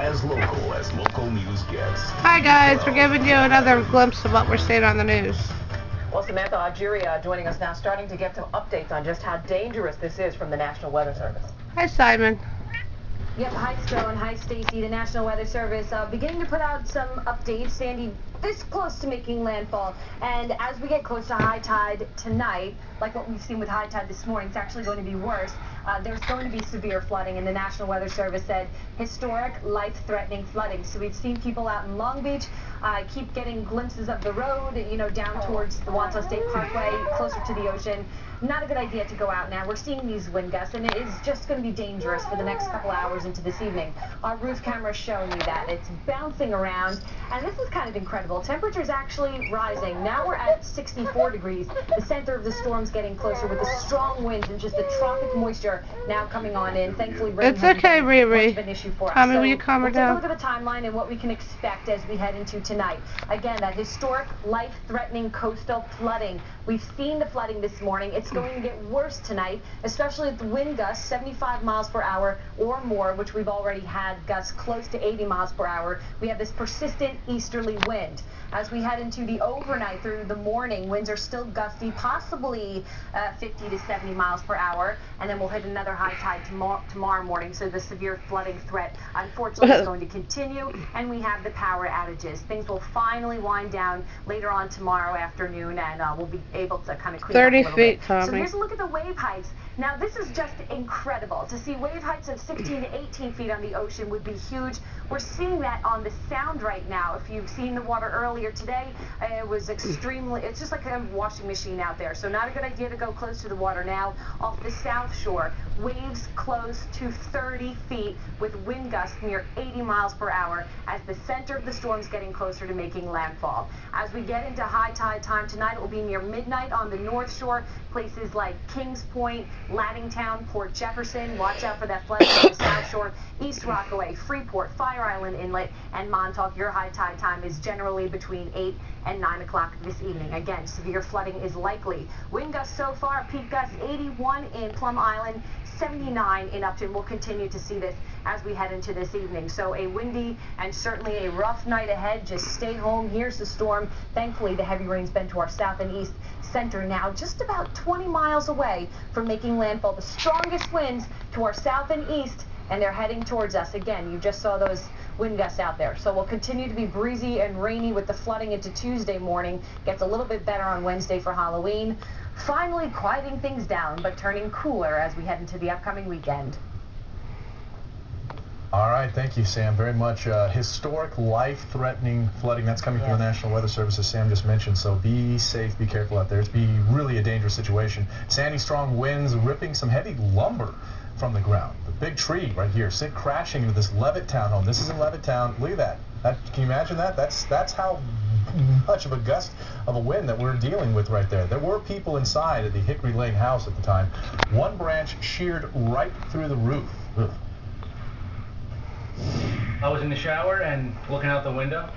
as local news gets. Hi guys, we're giving you another glimpse of what we're seeing on the news. Well, Samantha Algeria joining us now, starting to get some updates on just how dangerous this is from the National Weather Service. Hi Simon. Yep, hi Stone, hi Stacy. The National Weather Service beginning to put out some updates. Sandy this close to making landfall, and as we get close to high tide tonight, like what we've seen with high tide this morning, it's actually going to be worse. There's going to be severe flooding, and the National Weather Service said historic, life-threatening flooding. So we've seen people out in Long Beach keep getting glimpses of the road, you know, down towards the Wandsworth State Parkway, closer to the ocean. Not a good idea to go out now. We're seeing these wind gusts, and it is just going to be dangerous for the next couple hours into this evening. Our roof camera is showing you that. It's bouncing around, and this is kind of incredible. Temperatures actually rising. Now we're at 64 degrees. The center of the storm's getting closer with the strong winds and just the tropic moisture now coming on in. Thankfully, rain hasn't been much of an issue for us. Tommy, will you calm her down? Take a look at the timeline and what we can expect as we head into tonight. Again, that historic, life-threatening coastal flooding. We've seen the flooding this morning. It's going to get worse tonight, especially with the wind gusts, 75 miles per hour or more, which we've already had gusts close to 80 miles per hour. We have this persistent easterly wind. As we head into the overnight through the morning, winds are still gusty, possibly 50 to 70 miles per hour, and then we'll hit another high tide tomorrow morning, so the severe flooding threat, unfortunately, is going to continue, and we have the power outages. Things will finally wind down later on tomorrow afternoon, and we'll be able to kind of clean up a little 30 feet, bit. Tommy. So here's a look at the wave heights. Now, this is just incredible. To see wave heights of 16 to 18 feet on the ocean would be huge. We're seeing that on the Sound right now. If you've seen the water earlier today, it was extremely, it's just like a washing machine out there. So not a good idea to go close to the water now. Off the South Shore, waves close to 30 feet with wind gusts near 80 miles per hour as the center of the storm's getting closer to making landfall. As we get into high tide time tonight, it will be near midnight on the North Shore, places like Kings Point, Laddingtown, Port Jefferson. Watch out for that flooding on the South Shore, East Rockaway, Freeport, Fire Island Inlet, and Montauk. Your high tide time is generally between 8 and 9 o'clock this evening. Again, severe flooding is likely. Wind gusts so far, peak gusts 81 in Plum Island, 79 in Upton. We'll continue to see this as we head into this evening. So a windy and certainly a rough night ahead. Just stay home. Here's the storm. Thankfully, the heavy rain's been to our south and east center now, just about 20 miles away from making landfall. The strongest winds to our south and east, and they're heading towards us. Again, you just saw those wind gusts out there. So we'll continue to be breezy and rainy with the flooding into Tuesday morning. Gets a little bit better on Wednesday for Halloween. Finally quieting things down, but turning cooler as we head into the upcoming weekend. All right, thank you, Sam, very much. Historic, life-threatening flooding, that's coming from the National Weather Service, as Sam just mentioned, so be safe, be careful out there. It's really a dangerous situation. Sandy, strong winds ripping some heavy lumber from the ground. The big tree right here, sent crashing into this Levittown home. This is in Levittown. Look at that. Can you imagine that? That's how much of a gust of a wind that we're dealing with right there. There were people inside at the Hickory Lane house at the time. One branch sheared right through the roof. Ugh. I was in the shower and looking out the window,